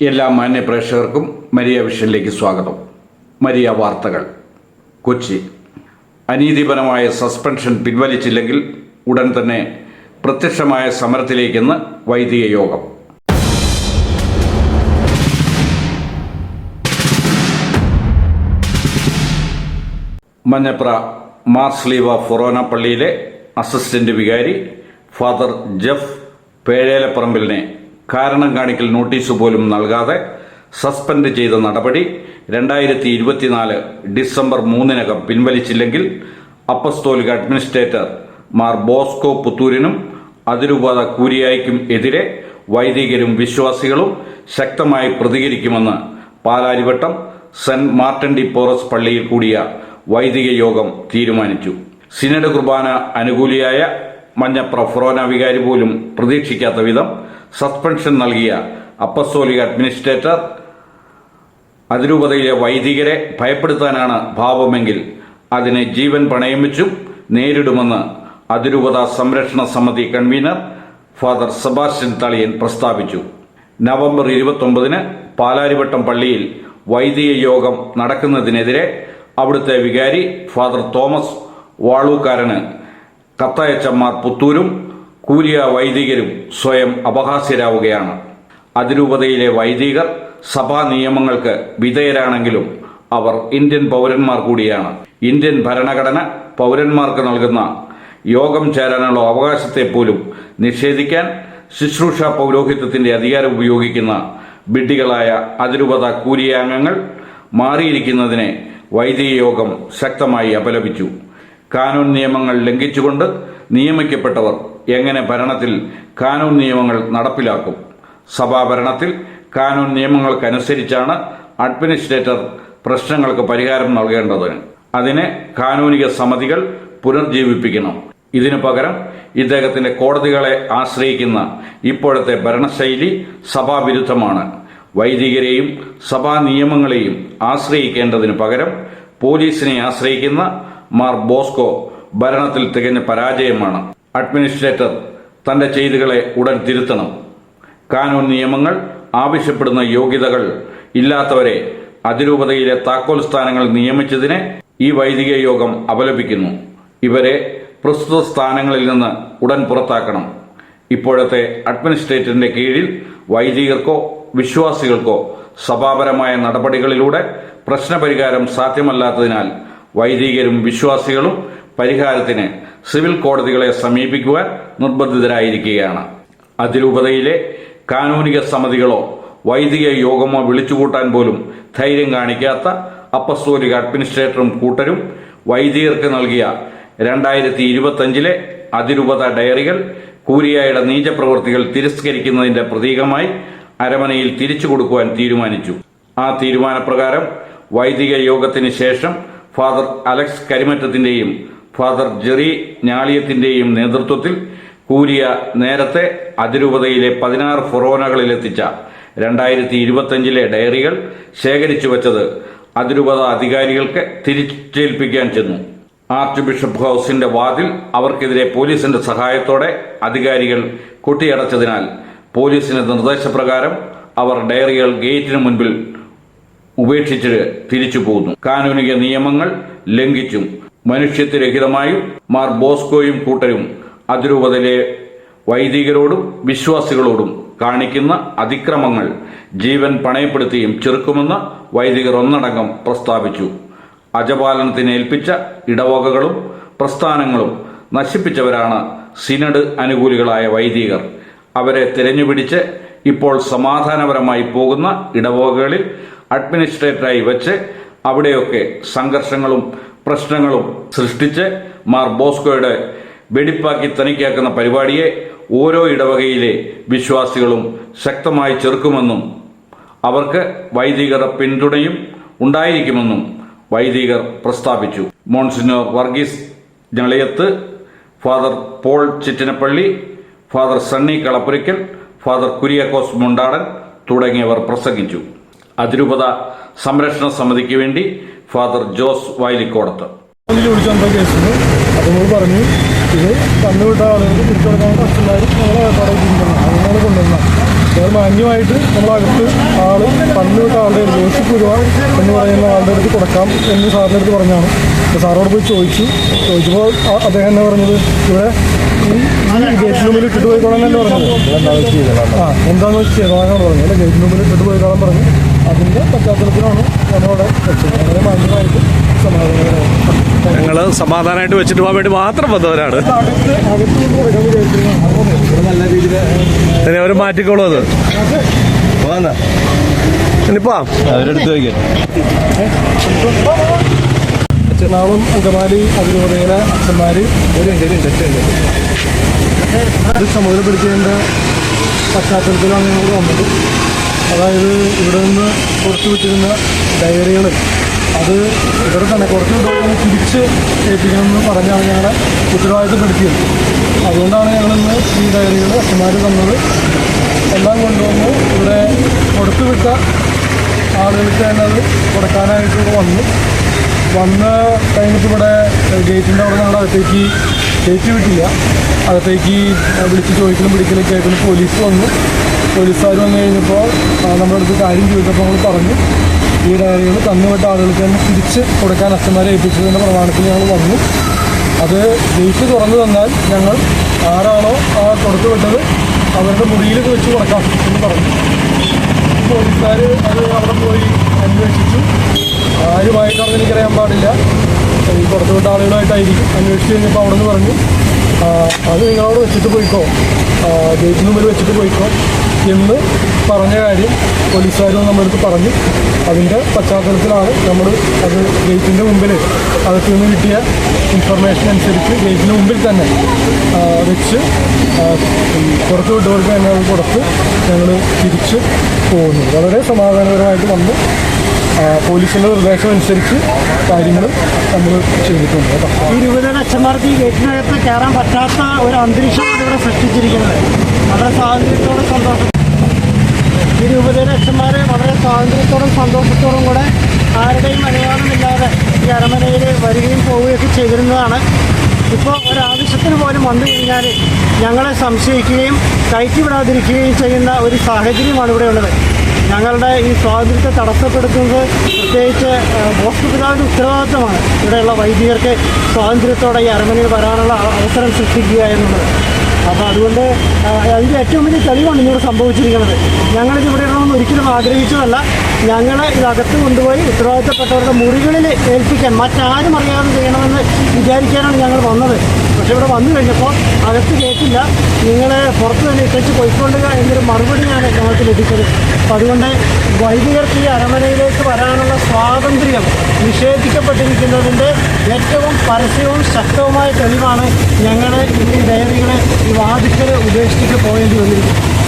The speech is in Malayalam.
എല്ലാ മാന്യ പ്രേക്ഷകർക്കും മരിയ വിഷനിലേക്ക് സ്വാഗതം. മരിയ വാർത്തകൾ. കൊച്ചി: അനീതിപരമായ സസ്പെൻഷൻ പിൻവലിച്ചില്ലെങ്കിൽ ഉടൻ തന്നെ പ്രത്യക്ഷമായ സമരത്തിലേക്കെന്ന് വൈദിക യോഗം. മഞ്ഞപ്ര മാർസ്ലീവ ഫൊറോന പള്ളിയിലെ അസിസ്റ്റന്റ് വികാരി ഫാദർ ജെഫ് പേഴേലപ്പറമ്പിലിനെ കാരണം കാണിക്കൽ നോട്ടീസ് പോലും നൽകാതെ സസ്പെൻഡ് ചെയ്ത നടപടി 2024 ഡിസംബർ 3 പിൻവലിച്ചില്ലെങ്കിൽ അപ്പസ്തോലിക അഡ്മിനിസ്ട്രേറ്റർ മാർ ബോസ്കോ പുത്തൂരിനും അതിരൂപത കൂരിയായ്ക്കും എതിരെ വൈദികരും വിശ്വാസികളും ശക്തമായി പ്രതികരിക്കുമെന്ന് Palarivattom Saint Martin de Porres പള്ളിയിൽ കൂടിയ വൈദിക യോഗം തീരുമാനിച്ചു. സിനഡ് കുർബാന അനുകൂലിയായ മഞ്ഞപ്ര ഫൊറോന വികാരി പോലും പ്രതീക്ഷിക്കാത്ത വിധം സസ്പെൻഷൻ നൽകിയ അപ്പസ്തോലിക അഡ്മിനിസ്ട്രേറ്റർ അതിരൂപതയിലെ വൈദികരെ ഭയപ്പെടുത്താനാണ് ഭാവമെങ്കിൽ അതിനെ ജീവൻ പണയം വെച്ചും നേരിടുമെന്ന് അതിരൂപത സംരക്ഷണ സമിതി കൺവീനർ ഫാദർ സെബാസ്റ്റ്യൻ തളിയൻ പ്രസ്താവിച്ചു. നവംബർ 29 പാലാരിവട്ടം പള്ളിയിൽ വൈദിക യോഗം നടക്കുന്നതിനെതിരെ അവിടുത്തെ വികാരി ഫാദർ തോമസ് വാളൂക്കാരന് കത്തയച്ചമാർ പുത്തൂരും കൂരിയ വൈദികരും സ്വയം അപഹാസ്യരാവുകയാണ്. അതിരൂപതയിലെ വൈദികർ സഭാ നിയമങ്ങൾക്ക് വിധേയരാണെങ്കിലും അവർ ഇന്ത്യൻ പൗരന്മാർ കൂടിയാണ്. ഇന്ത്യൻ ഭരണഘടന പൗരന്മാർക്ക് നൽകുന്ന യോഗം ചേരാനുള്ള അവകാശത്തെ പോലും നിഷേധിക്കാൻ ശുശ്രൂഷ പൗരോഹിത്യത്തിന്റെ അധികാരം ഉപയോഗിക്കുന്ന വിഡ്ഢികളായ അതിരൂപത കൂരിയ അംഗങ്ങൾ മാറിയിരിക്കുന്നതിനെ വൈദിക യോഗം ശക്തമായി അപലപിച്ചു. കാനൂൻ നിയമങ്ങൾ ലംഘിച്ചുകൊണ്ട് നിയമിക്കപ്പെട്ടവർ എങ്ങനെ ഭരണത്തിൽ കാനൂൻ നിയമങ്ങൾ നടപ്പിലാക്കും? സഭാഭരണത്തിൽ കാനൂൻ നിയമങ്ങൾക്കനുസരിച്ചാണ് അഡ്മിനിസ്ട്രേറ്റർ പ്രശ്നങ്ങൾക്ക് പരിഹാരം നൽകേണ്ടത്. അതിന് കാനൂനിക സമിതികൾ പുനർജീവിപ്പിക്കണം. ഇതിനു പകരം ഇദ്ദേഹത്തിന്റെ കോടതികളെ ആശ്രയിക്കുന്ന ഇപ്പോഴത്തെ ഭരണശൈലി സഭാവിരുദ്ധമാണ്. വൈദികരെയും സഭാ നിയമങ്ങളെയും ആശ്രയിക്കേണ്ടതിനു പകരം പോലീസിനെ ആശ്രയിക്കുന്ന മാർ ബോസ്കോ ഭരണത്തിൽ തികഞ്ഞ പരാജയമാണ്. അഡ്മിനിസ്ട്രേറ്റർ തന്റെ ചെയ്തികളെ ഉടൻ തിരുത്തണം. കാനൂൻ നിയമങ്ങൾ ആവശ്യപ്പെടുന്ന യോഗ്യതകൾ ഇല്ലാത്തവരെ അതിരൂപതയിലെ താക്കോൽ സ്ഥാനങ്ങൾ നിയമിച്ചതിനെ ഈ വൈദിക യോഗം അപലപിക്കുന്നു. ഇവരെ പ്രസ്തുത സ്ഥാനങ്ങളിൽ നിന്ന് ഉടൻ പുറത്താക്കണം. ഇപ്പോഴത്തെ അഡ്മിനിസ്ട്രേറ്ററിന്റെ കീഴിൽ വൈദികർക്കോ വിശ്വാസികൾക്കോ സഭാപരമായ നടപടികളിലൂടെ പ്രശ്നപരിഹാരം സാധ്യമല്ലാത്തതിനാൽ വൈദികരും വിശ്വാസികളും പരിഹാരത്തിന് സിവിൽ കോടതികളെ സമീപിക്കുവാൻ നിർബന്ധിതരായിരിക്കുകയാണ്. അതിരൂപതയിലെ കാനൂനിക സമിതികളോ വൈദിക യോഗമോ വിളിച്ചുകൂട്ടാൻ പോലും ധൈര്യം കാണിക്കാത്ത അപ്പസ്തോലിക അഡ്മിനിസ്ട്രേറ്ററും കൂട്ടരും വൈദികർക്ക് നൽകിയ 2025 അതിരൂപത ഡയറികൾ കൂരിയായുടെ നീചപ്രവൃത്തികൾ തിരസ്കരിക്കുന്നതിന്റെ പ്രതീകമായി അരമനയിൽ തിരിച്ചു കൊടുക്കുവാൻ തീരുമാനിച്ചു. ആ തീരുമാനപ്രകാരം വൈദിക യോഗത്തിന് ശേഷം ഫാദർ അലക്സ് കരിമറ്റത്തിന്റെയും ഫാദർ ജെറി ഞാളിയത്തിന്റെയും നേതൃത്വത്തിൽ കൂരിയ നേരത്തെ അതിരൂപതയിലെ 16 ഫൊറോനകളിലെത്തിച്ച 2025 ഡയറികൾ ശേഖരിച്ചു വച്ചത് അതിരൂപത അധികാരികൾക്ക് തിരിച്ചേൽപ്പിക്കാൻ ചെന്നു. ആർച്ച് ബിഷപ്പ് ഹൌസിന്റെ വാതിൽ അവർക്കെതിരെ പോലീസിന്റെ സഹായത്തോടെ അധികാരികൾ കൊട്ടിയടച്ചതിനാൽ പോലീസിന്റെ നിർദ്ദേശപ്രകാരം അവർ ഡയറികൾ ഗേറ്റിന് മുൻപിൽ ഉപേക്ഷിച്ച് തിരിച്ചു പോകുന്നു. കാനൂനിക നിയമങ്ങൾ ലംഘിച്ചും മനുഷ്യത്വരഹിതമായും മാർ ബോസ്കോയും കൂട്ടരും അതിരൂപതയിലെ വൈദികരോടും വിശ്വാസികളോടും കാണിക്കുന്ന അതിക്രമങ്ങൾ ജീവൻ പണയപ്പെടുത്തിയും ചെറുക്കുമെന്ന് വൈദികർ ഒന്നടങ്കം പ്രസ്താവിച്ചു. അജപാലനത്തിന് ഏൽപ്പിച്ച ഇടവകകളും പ്രസ്ഥാനങ്ങളും നശിപ്പിച്ചവരാണ് സിനഡ് അനുകൂലികളായ വൈദികർ. അവരെ തിരഞ്ഞുപിടിച്ച് ഇപ്പോൾ സമാധാനപരമായി പോകുന്ന ഇടവകകളിൽ അഡ്മിനിസ്ട്രേറ്ററായി വെച്ച് അവിടെയൊക്കെ സംഘർഷങ്ങളും പ്രശ്നങ്ങളും സൃഷ്ടിച്ച് മാർ ബോസ്കോയുടെ വെടിപ്പാക്കി തനിക്കാക്കുന്ന പരിപാടിയെ ഓരോ ഇടവകയിലെ വിശ്വാസികളും ശക്തമായി ചെറുക്കുമെന്നും അവർക്ക് വൈദികർ പിന്തുണയും ഉണ്ടായിരിക്കുമെന്നും വൈദികർ പ്രസ്താവിച്ചു. Monsignor Varghese Njaliyath, father Paul Chittinappilly, father Sunny Kalappurakkal, father Kuriakose Mundadan തുടങ്ങിയവർ പ്രസംഗിച്ചു. അതിരൂപത സംരക്ഷണ സമിതിക്ക് വേണ്ടി ഫാദർ ജോസ് വയലിക്കോടത്ത്. പറഞ്ഞു ഇത് കണ്ടുവിട്ട ആളുകൾക്ക് തിരിച്ചു കൊടുക്കാൻ അച്ഛന്മാരും ഞങ്ങളെ കൊണ്ടുവന്ന അത് മാന്യമായിട്ട് നമ്മളകത്ത് ആള് പണ്ടുവിട്ട ആളുടെ ജോസഫ് രൂപ എന്ന് പറയുന്ന ആളുടെ അടുത്ത് കൊടുക്കാം എന്ന് സാറിൻ്റെ അടുത്ത് പറഞ്ഞാണ്. അപ്പോൾ സാറോട് പോയി ചോദിച്ചപ്പോൾ അദ്ദേഹം എന്നാ പറഞ്ഞത്, ഇവിടെ ഈ ഗേറ്റിന് മുമ്പിൽ ഇട്ടിട്ട് പോയിക്കോളാം എന്നല്ലേ പറഞ്ഞത്. എന്താണെന്ന് വെച്ച് ചെയ്തോളാനാണ് പറഞ്ഞത്. അല്ല, ഗേറ്റിന് മുമ്പിൽ ഇട്ടിട്ട് പോയിക്കോളാൻ പറഞ്ഞു. അതിൻ്റെ പശ്ചാത്തലത്തിലാണ് ഞാനവിടെ വെച്ചത്. വളരെ മാന്യമായിട്ട് ഞങ്ങൾ സമാധാനമായിട്ട് വെച്ചിട്ട് പോകാൻ വേണ്ടി മാത്രം വന്നവരാണ്. നല്ല രീതിയിൽ അവർ മാറ്റിക്കോളൂ. അത് ഇനിയിപ്പോ അവരെടുത്ത് വയ്ക്കാം. എറണാകുളം അങ്കമാലി അതിരൂപതയിലെ അച്ഛന്മാർ ഇത് ചുമതലപ്പെടുത്തിയതിൻ്റെ പശ്ചാത്തലത്തിലാണ് ഞങ്ങൾ വന്നത്. അതായത് ഇവിടെ നിന്ന് പുറത്തു വിട്ടിരുന്ന ഡയറികൾ അത് ഇവിടെ തന്നെ കുറച്ച് ദിവസം തിരിച്ച് ഏൽപ്പിക്കണമെന്ന് പറഞ്ഞാണ് ഞങ്ങളെ ഉത്തരവാദിത്തപ്പെടുത്തിയത്. അതുകൊണ്ടാണ് ഞങ്ങളിന്ന് ഈ ഡയറികൾ അച്ഛന്മാർ തന്നത് എല്ലാം കൊണ്ടുവന്ന് ഇവിടെ കൊടുത്തുവിട്ട ആളുകൾക്ക് തന്നെ അത് കൊടുക്കാനായിട്ട് വന്ന് കഴിഞ്ഞിട്ട് ഇവിടെ ഗേറ്റിൻ്റെ അവിടെ ഞങ്ങൾ അകത്തേക്ക് കയറ്റി വിട്ടില്ല. അകത്തേക്ക് വിളിച്ച് ചോദിക്കലും പിടിക്കലൊക്കെ ആയിട്ട് പോലീസ് വന്നു. പോലീസുകാർ വന്നു കഴിഞ്ഞപ്പോൾ നമ്മുടെ അടുത്ത് കാര്യം ചോദിച്ചപ്പോൾ നമ്മൾ പറഞ്ഞു ഈ ഡയറികൾ തന്നുവിട്ട ആളുകൾക്ക് തന്നെ തിരിച്ച് കൊടുക്കാൻ അച്ഛന്മാരെ ഏൽപ്പിച്ചതിൻ്റെ പ്രമാണത്തിൽ ഞങ്ങൾ വന്നു. അത് ഗേറ്റ് തുറന്നു തന്നാൽ ഞങ്ങൾ ആരാണോ ആ കൊടുത്തു വിട്ടത് അവരുടെ മുറിയിൽ വെച്ച് കൊടുക്കാം എന്ന് പറഞ്ഞു. പോലീസുകാർ അത് അവിടെ പോയി അന്വേഷിച്ചു. ആരുമായിട്ടാണെന്ന് എനിക്കറിയാൻ പാടില്ല. ഈ പുറത്തുവിട്ട ആളുകളായിട്ടായിരിക്കും. അന്വേഷിച്ച് കഴിഞ്ഞപ്പോൾ അവിടെ നിന്ന് പറഞ്ഞു അത് നിങ്ങളോട് വെച്ചിട്ട് പോയിക്കോ, ഗേറ്റിന് മുമ്പിൽ വെച്ചിട്ട് പോയിക്കോ എന്ന് പറഞ്ഞ കാര്യം പോലീസുകാരും നമ്മുടെ അടുത്ത് പറഞ്ഞു. അതിൻ്റെ പശ്ചാത്തലത്തിലാണ് നമ്മൾ അത് ഗേറ്റിൻ്റെ മുമ്പിൽ അകത്ത് നിന്ന് കിട്ടിയ ഇൻഫർമേഷൻ അനുസരിച്ച് ഗേറ്റിന് മുമ്പിൽ തന്നെ വെച്ച് പുറത്ത് വിട്ടവർക്ക് തന്നെ അത് കൊടുത്ത് ഞങ്ങൾ തിരിച്ച് പോകുന്നു. വളരെ സമാധാനപരമായിട്ട് വന്ന് പോലീസിൻ്റെ നിർദ്ദേശം അനുസരിച്ച് കാര്യങ്ങൾ നമ്മൾ ചെയ്തിട്ടുണ്ട് കേട്ടോ. ഈ രൂപതയുടെ അച്ഛന്മാർക്ക് ഈ ഗേറ്റിനകത്ത് കയറാൻ പറ്റാത്ത ഒരു അന്തരീക്ഷമാണ് ഇവിടെ സൃഷ്ടിച്ചിരിക്കുന്നത്. വളരെ സ്വാതന്ത്ര്യത്തോടും സന്തോഷം ഈ രൂപതയുടെ അച്ഛന്മാർ വളരെ സ്വാതന്ത്ര്യത്തോടും സന്തോഷത്തോടും കൂടെ ആരുടെയും അനുവാദമില്ലാതെ ഈ അരമനയിൽ വരികയും പോവുകയൊക്കെ ചെയ്തിരുന്നതാണ്. ഇപ്പോൾ ഒരാവശ്യത്തിന് പോലും വന്നു കഴിഞ്ഞാൽ ഞങ്ങളെ സംശയിക്കുകയും കയറ്റിവിടാതിരിക്കുകയും ചെയ്യുന്ന ഒരു സാഹചര്യമാണ് ഇവിടെ ഉള്ളത്. ഞങ്ങളുടെ ഈ സ്വാതന്ത്ര്യത്തെ തടസ്സപ്പെടുത്തുന്നത് പ്രത്യേകിച്ച് ഹോസ്പിറ്റലിൻ്റെ ഉത്തരവാദിത്തമാണ്. ഇവിടെയുള്ള വൈദികർക്ക് സ്വാതന്ത്ര്യത്തോടെ ഈ അരമനയിൽ വരാനുള്ള അവസരം സൃഷ്ടിക്കുക എന്നുള്ളത്. അപ്പോൾ അതുകൊണ്ട് അതിൻ്റെ ഏറ്റവും വലിയ തെളിവാണ് ഇന്നിവിടെ സംഭവിച്ചിരിക്കുന്നത്. ഞങ്ങളിത് ഇവിടെ ഇടണമെന്ന് ഒരിക്കലും ആഗ്രഹിച്ചതല്ല. ഞങ്ങളെ ഇതകത്ത് കൊണ്ടുപോയി ഉത്തരവാദിത്തപ്പെട്ടവരുടെ മുറികളിൽ ഏൽപ്പിക്കാൻ മറ്റാരും അറിയാതെ ചെയ്യണമെന്ന് വിചാരിക്കാനാണ് ഞങ്ങൾ വന്നത്. പക്ഷേ ഇവിടെ വന്നു കഴിഞ്ഞപ്പോൾ അകത്ത് കേട്ടില്ല, നിങ്ങളെ പുറത്ത് തന്നെ ഇട്ടേച്ച് പോയിക്കൊള്ളുക എന്നൊരു മറുപടിയാണ് ഞങ്ങൾക്ക് ലഭിച്ചത്. അപ്പോൾ അതുകൊണ്ട് വൈദികർക്ക് ഈ അരമനയിലേക്ക് വരാനുള്ള സ്വാതന്ത്ര്യം നിഷേധിക്കപ്പെട്ടിരിക്കുന്നതിൻ്റെ ഏറ്റവും പരസ്യവും ശക്തവുമായ തെളിവാണ് ഞങ്ങൾ ഈ ഡയറികളെ ഈ വാതിക്കൽ ഉപേക്ഷിച്ചിട്ട് പോയേണ്ടി വന്നിരിക്കുന്നത്.